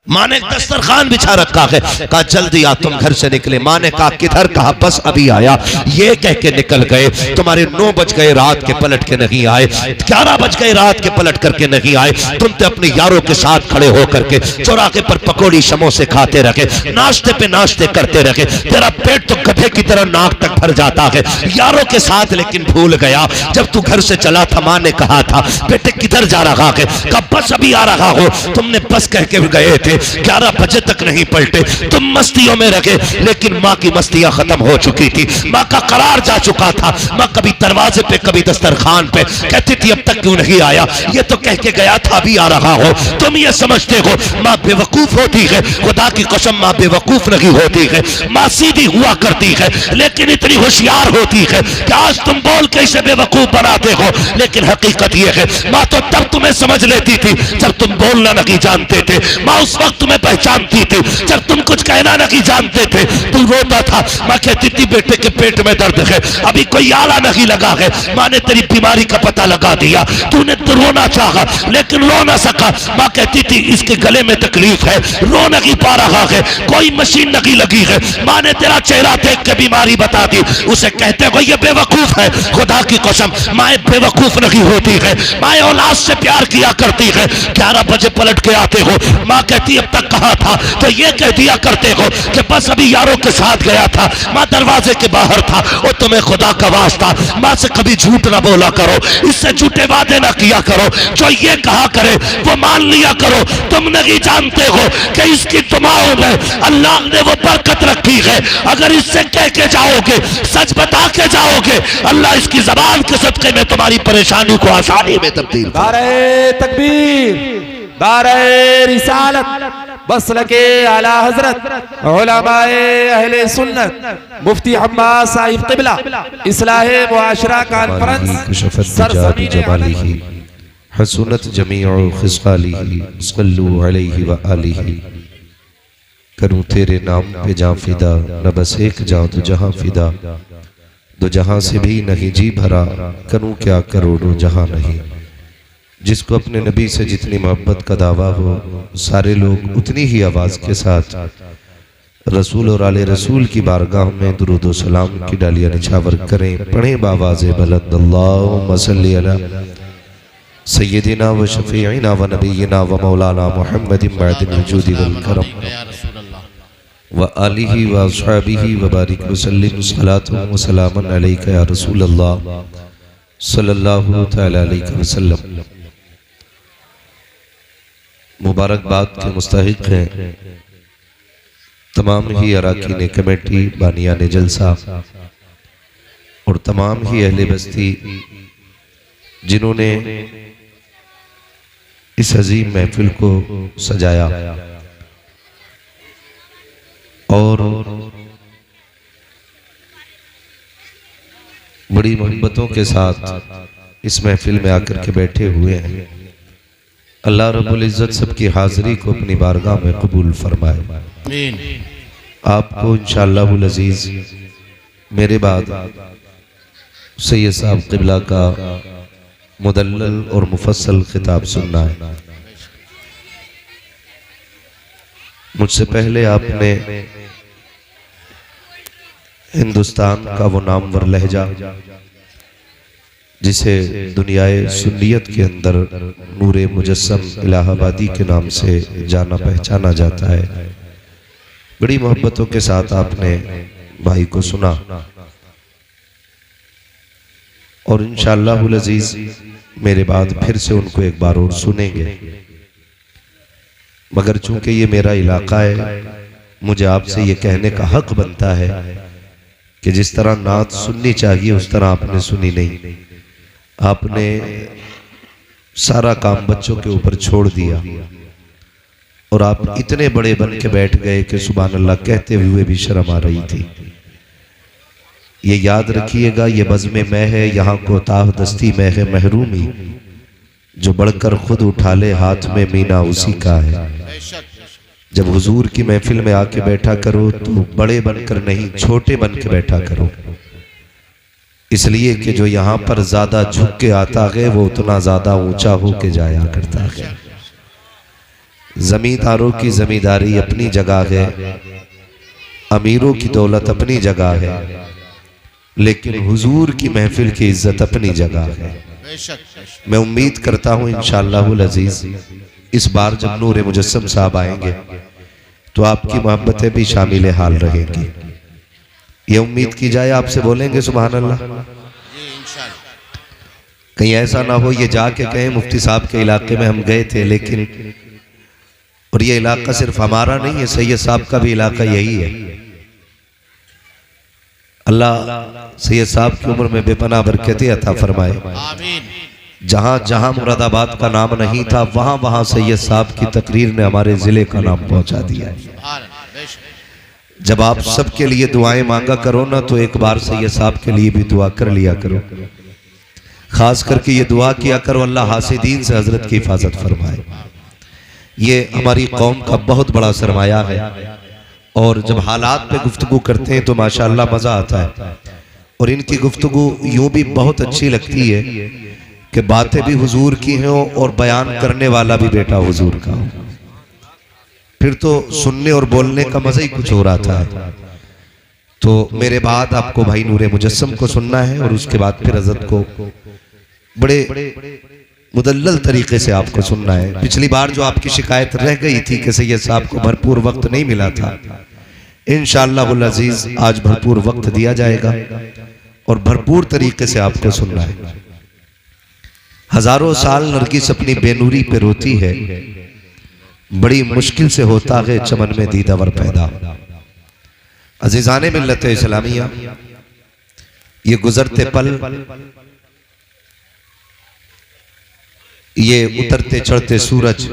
माँ ने दस्तरखान बिछा रखा है, कहा जल्दी आ तुम घर से निकले। माँ ने कहा किधर? कहा बस अभी आया। ये कह के निकल गए। तुम्हारे 9 बज गए रात के, पलट के नहीं आए। 11 बज गए रात के, पलट करके नहीं आए। तुम तो अपने यारों के साथ खड़े होकर के चौराहे पर पकौड़ी समोसे खाते रखे, नाश्ते पे नाश्ते करते रखे। तेरा पेट तो गधे की तरह नाक तक भर जाता है यारों के साथ, लेकिन भूल गया जब तू घर से चला था माँ ने कहा था बेटे किधर जा रहा है? कहा बस अभी आ रहा हो। तुमने बस कह के गए थे, 11 बजे तक नहीं पलटे, तुम मस्तियों में रखे। लेकिन माँ की मस्तियां खत्म हो चुकी थी, माँ का करार जा चुका था। माँ कभी दरवाजे पे कभी दस्तरखान पे कहती थी अब तक क्यों नहीं आया? ये तो कह के गया था अभी आ रहा हो। तुम ये समझते हो माँ बेवकूफ होती है? खुदा की कसम माँ बेवकूफ नहीं होती है। माँ सीधी हुआ करती है, लेकिन इतनी होशियार होती है कि आज तुम बोल के इसे बेवकूफ बनाते हो, लेकिन हकीकत यह है माँ तो तब तुम्हें समझ लेती थी जब तुम बोलना नहीं जानते थे। माँ उस वक्त तुम्हें पहचानती थी जब तुम कुछ कहना नहीं जानते थे। तू रोता था, माँ कहती थी बेटे के पेट में दर्द है, अभी कोई आला नहीं लगा है। माँ ने तेरी बीमारी का पता लगा दिया। तूने तो रोना चाहा लेकिन रो ना सका। माँ कहती थी इसके गले में तकलीफ है, रो नहीं पा रहा है, कोई मशीन नहीं लगी है। माँ ने तेरा चेहरा देख के बीमारी बता दी। उसे कहते हो ये बेवकूफ है। खुदा की कसम माए बेवकूफ नहीं होती है, माए औलाद से प्यार किया करती है। 11 बजे पलट के आते हो, माँ कहती अब तक कहा था, तो ये कह दिया करते हो कि बस अभी यारों के साथ गया था, माँ दरवाजे के बाहर था। और तुम्हें खुदा का वास्ता माँ से कभी झूठ ना बोला करो, इससे झूठे वादे ना किया करो। जो ये कहा करे वो मान लिया करो। तुम नहीं जानते हो कि इसकी दुआओं में अल्लाह ने वो बरकत रखी है। अगर इससे कह के जाओगे, सच बता के जाओगे, अल्लाह इसकी जबान के सदके में तुम्हारी परेशानी को आसानी में तब्दील। नारे तकबीर, नारे रिसालत, बसलके आला हजरत उलमाए अहले सुन्नत मुफ्ती अब्बास साहिब क़िबला इस्लाहे मुआशरा कॉन्फ्रेंस सरज़मीन जमालिही हसनत जमीउ खिसालिही सल्लु अलैहि व आलिही। करूं तेरे नाम पे जां फिदा, न बस एक जां तो जहां फिदा। दो जहां से भी नहीं जी भरा, करूं क्या करोड़ों जहां नहीं। जिसको अपने नबी से जितनी मोहब्बत का दावा हो, सारे लोग उतनी ही आवाज के साथ रसूल और आले रसूल की बारगाह में दुरूद व सलाम की डालियां निछावर करें। पढ़ें बावाज़े बुलंद अल्लाहुम्मा सल्ली अला सय्यदिना व शफीइना व नबीना व मौलाना मुहम्मदिन मअदिन वजूदी वल करम व आलिही व अस्हाबिही व बारिक व सल्लिम सलातु व सलामन अलैका या रसूल अल्लाह सल्लल्लाहु तआला अलैहि वसल्लम। मुबारकबाद के मुस्तहिक हैं तमाम ही अराकीन कमेटी, बानियान जलसा और तमाम ही अहले बस्ती जिन्होंने इस अजीम महफिल को सजाया और बड़ी मोहब्बतों के साथ इस महफिल में आकर के बैठे हुए हैं। अल्लाह रब्बुल इज़्ज़त सबकी हाज़िरी को अपनी बारगाह में कबूल फरमाए। आपको इंशाअल्लाहुल अज़ीज़ मेरे बाद सैयद साहब क़िबला का मुदल्लल और मुफस्सल खिताब सुनना है। मुझसे पहले आपने हिंदुस्तान का वो नामवर लहजा जिसे दुनियाए सुन्नियत के अंदर नूरे मुजस्सम इलाहाबादी के नाम से जाना पहचाना जाता है, बड़ी मोहब्बतों के साथ आपने भाई को सुना और इंशाअल्लाहुल अज़ीज़ मेरे बाद फिर से उनको एक बार और सुनेंगे। मगर चूंकि ये मेरा इलाका है, मुझे आपसे ये कहने का हक बनता है कि जिस तरह नात सुननी चाहिए उस तरह आपने सुनी नहीं। आपने सारा काम बच्चों के ऊपर छोड़ दिया और आप इतने बड़े बन के बैठ गए कि सुभान अल्लाह कहते हुए भी शर्म आ रही थी। ये याद रखिएगा, ये बज़्म में है, यहाँ कोताह दस्ती में है महरूमी। जो बढ़कर खुद उठा ले हाथ में मीना उसी का है। जब हुजूर की महफिल में आके बैठा करो तो बड़े बनकर नहीं, छोटे बन के बैठा करो, इसलिए कि जो यहाँ पर ज्यादा झुक के आता है वो उतना ज्यादा ऊंचा होके जाया करता है। जमींदारों की जमींदारी अपनी जगह है, अमीरों की दौलत अपनी जगह है, लेकिन हुजूर की महफिल की इज्जत अपनी जगह है। मैं उम्मीद करता हूं इंशाअल्लाहुल अजीज इस बार जब नूर मुजस्सम साहब आएंगे तो आपकी मोहब्बतें भी शामिल हाल रहेंगी। ये उम्मीद की जाए, आपसे बोलेंगे सुभान अल्लाह। कहीं ऐसा ना हो ये जाके कहें मुफ्ती साहब के इलाके में हम गए थे, लेकिन और ये इलाका सिर्फ हमारा नहीं है, सैयद साहब का भी इलाका यही है। अल्लाह सैयद साहब की उम्र में बेपनाह बरकतें अता फरमाए। जहां जहां मुरादाबाद का नाम नहीं था वहां वहां सैयद साहब की तकरीर ने हमारे जिले का नाम पहुंचा दिया है। जब आप सबके लिए दुआएं मांगा करो ना तो एक बार सैयद साहब के लिए भी दुआ कर लिया करो। खास करके ये दुआ किया करो अल्लाह हासिदीन से हजरत की हिफाजत फरमाए। ये हमारी कौम का बहुत बड़ा सरमाया है और जब हालात पे गुफ्तगू करते हैं तो माशाअल्लाह मजा आता है। और इनकी गुफ्तगू यूं भी बहुत अच्छी लगती है कि बातें भी हुजूर की हों और बयान करने वाला भी बेटा हुजूर का हो, फिर तो सुनने और बोलने का मजा ही कुछ हो रहा था। तो मेरे बाद आपको भाई नूरे मुजस्सम को सुनना है और उसके बाद फिर हजरत को बड़े मुदल्लल तरीके से आपको सुनना है। पिछली बार जो आपकी शिकायत रह गई थी कि सैयद साहब को भरपूर वक्त नहीं मिला था, इंशाअल्लाहुल अजीज आज भरपूर वक्त दिया जाएगा और भरपूर तरीके से आपको सुनना है। हजारों साल नरगिस अपनी बेनूरी पे रोती है, बड़ी मुश्किल से होता है चमन में दीदावर पैदा। अजीजाने मिल्लत इस्लामिया, ये गुजरते पल, ये उतरते चढ़ते सूरज,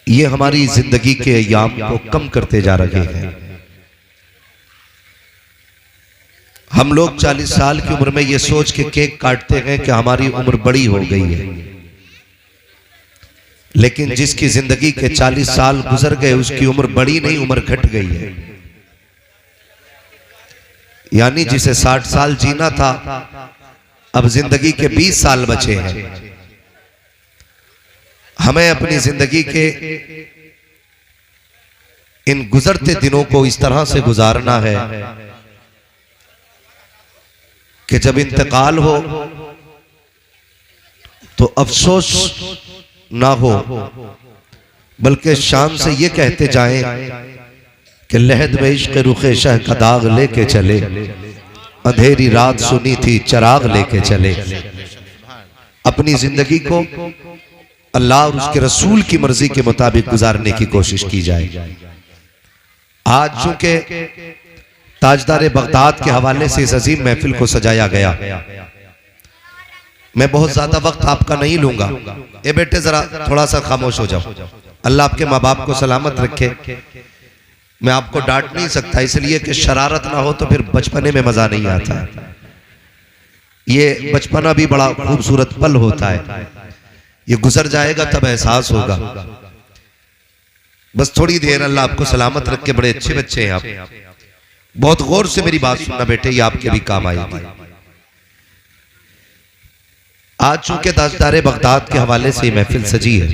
ये हमारी जिंदगी के अय्याम को कम करते जा रहे हैं। हम लोग 40 साल की उम्र में ये सोच के केक काटते हैं कि हमारी उम्र बड़ी हो गई है, लेकिन जिसकी जिंदगी के 40 साल गुजर गए उसकी उम्र बड़ी नहीं, उम्र घट गई है। यानी जिसे 60 साल जीना था अब जिंदगी के 20 साल बचे हैं। हमें अपनी जिंदगी के इन गुजरते दिनों को इस तरह से गुजारना है कि जब इंतकाल हो तो अफसोस ना हो, बल्कि शान से ये कहते जाएं कि लहद में इश्क रुखे शह का दाग लेके चले, अंधेरी रात सुनी थी चराग लेके चले। अपनी जिंदगी को अल्लाह और उसके रसूल की मर्जी के मुताबिक गुजारने की कोशिश की जाए। आज चूंकि ताजदार बगदाद के हवाले से इस अजीम महफिल को सजाया गया, मैं बहुत ज्यादा वक्त आपका नहीं लूंगा। ए बेटे जरा थोड़ा सा खामोश हो जाओ। अल्लाह आपके माँ बाप को सलामत रखे। मैं आपको डांट नहीं सकता इसलिए कि शरारत ना हो तो फिर बचपने में मजा नहीं आता। ये बचपना भी बड़ा खूबसूरत पल होता है, ये गुजर जाएगा तब एहसास होगा। बस थोड़ी देर अल्लाह आपको सलामत रखे। बड़े अच्छे बच्चे हैं आप, बहुत गौर से मेरी बात सुनना बेटे, ये आपके भी काम आएगी। आज चूंकि ताजदार बगदाद के हवाले से महफिल सजी है,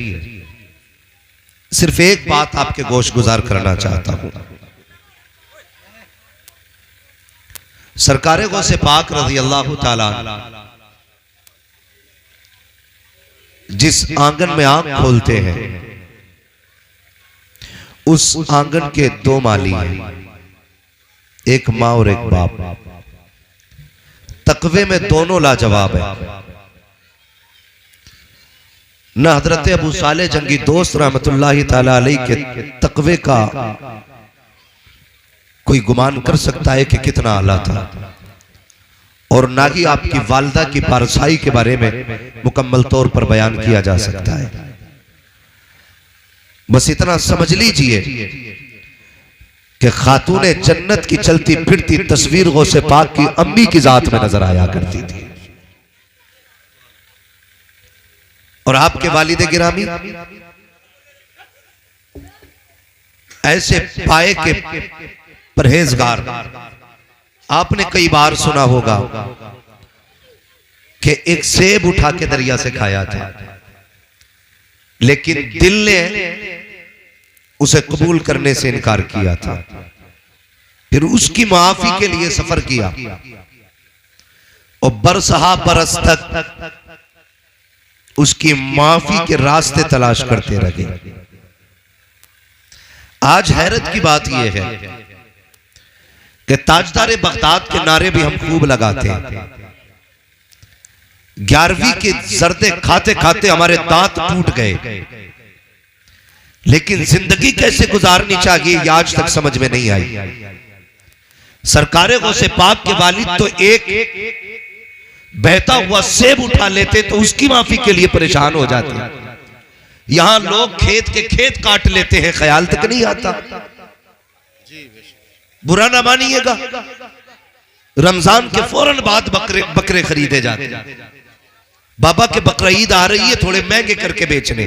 सिर्फ एक बात आपके गोश गुजार करना चाहता हूं। सरकारे गौसे पाक रज़ी अल्लाह ताला जिस आंगन में आंख खोलते हैं उस आंगन के 2 माली हैं, एक मां और एक बाप। तकवे में दोनों लाजवाब है। न हजरत अबू साले जंगी दोस्त रहमतुल्लाहि ताला अलैहि के तकवे का कोई गुमान कर सकता है कि कितना आला था, और ना ही आपकी वालदा की पारसाई के बारे में मुकम्मल तौर पर बयान किया जा सकता है। बस इतना समझ लीजिए कि खातूने जन्नत की चलती फिरती तस्वीर गौसे पाक की अम्मी की जात में नजर आया करती थी। और आपके वालिद गिरामी ऐसे पाए के परहेजगार। आपने कई बार सुना होगा कि एक सेब उठा के दरिया से खाया था, लेकिन दिल ने उसे कबूल करने से इनकार किया था। फिर उसकी माफी के लिए सफर किया और बरसहा बरस तक उसकी माफी के रास्ते तलाश करते रहे। आज हैरत की बात यह है कि ताजदार बगदाद के नारे भी हम खूब लगाते हैं। 11वीं के जर्दे खाते खाते हमारे दांत टूट गए, लेकिन जिंदगी कैसे गुजारनी चाहिए ये आज तक समझ में नहीं आई। सरकारे गौसे पाक के वालिद तो एक बहता हुआ सेब उठा लेते तो उसकी माफी के लिए परेशान हो जाते। यहां लोग खेत के खेत काट लेते हैं, ख्याल तक नहीं आता। बुरा ना मानिएगा, रमजान के फौरन बाद बकरे खरीदे जाते। बाबा के बकरा ईद आ रही है, थोड़े महंगे करके बेचने।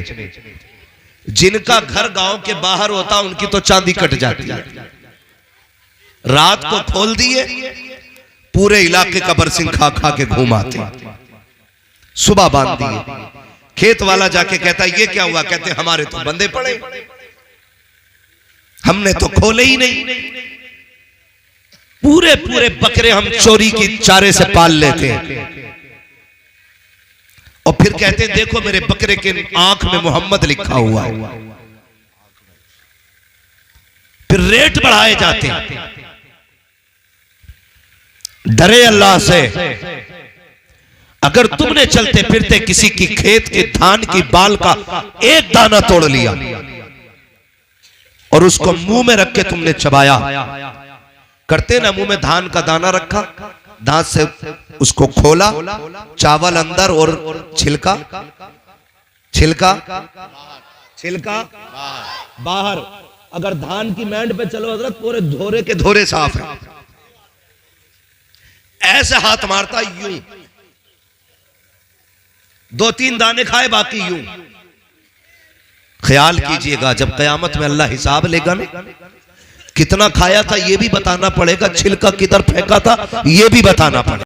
जिनका घर गांव के बाहर होता उनकी तो चांदी कट जाती है। रात को खोल दिए, पूरे इलाके का बरसिंग खा खा के घूमाते। सुबह बांध दिए, खेत वाला जाके कहता ये क्या हुआ? कहते हमारे तो बंदे पड़े, हमने तो खोले ही नहीं। पूरे पूरे बकरे हम चोरी की चारे से पाल लेते हैं और फिर कहते हैं देखो मेरे बकरे के आंख में मोहम्मद लिखा हुआ है। फिर रेट बढ़ाए जाते हैं। डरे अल्लाह से। अगर तुमने चलते फिरते किसी की खेत के धान की बाल का एक दाना तोड़ लिया और उसको मुंह में रख के तुमने चबाया, करते ना, मुंह में धान का दाना रखा, दांत से उसको खोला, चावल अंदर और छिलका छिलका छिलका बाहर। अगर धान की मैंड पे चलो हजरत, पूरे धोरे के धोरे साफ है। ऐसे हाथ मारता यूं, 2-3 दाने खाए, बाकी यूं। ख्याल कीजिएगा जब कयामत में अल्लाह हिसाब लेगा ना, कितना खाया था ये भी बताना पड़ेगा, छिलका किधर फेंका था ये भी बताना पड़ेगा।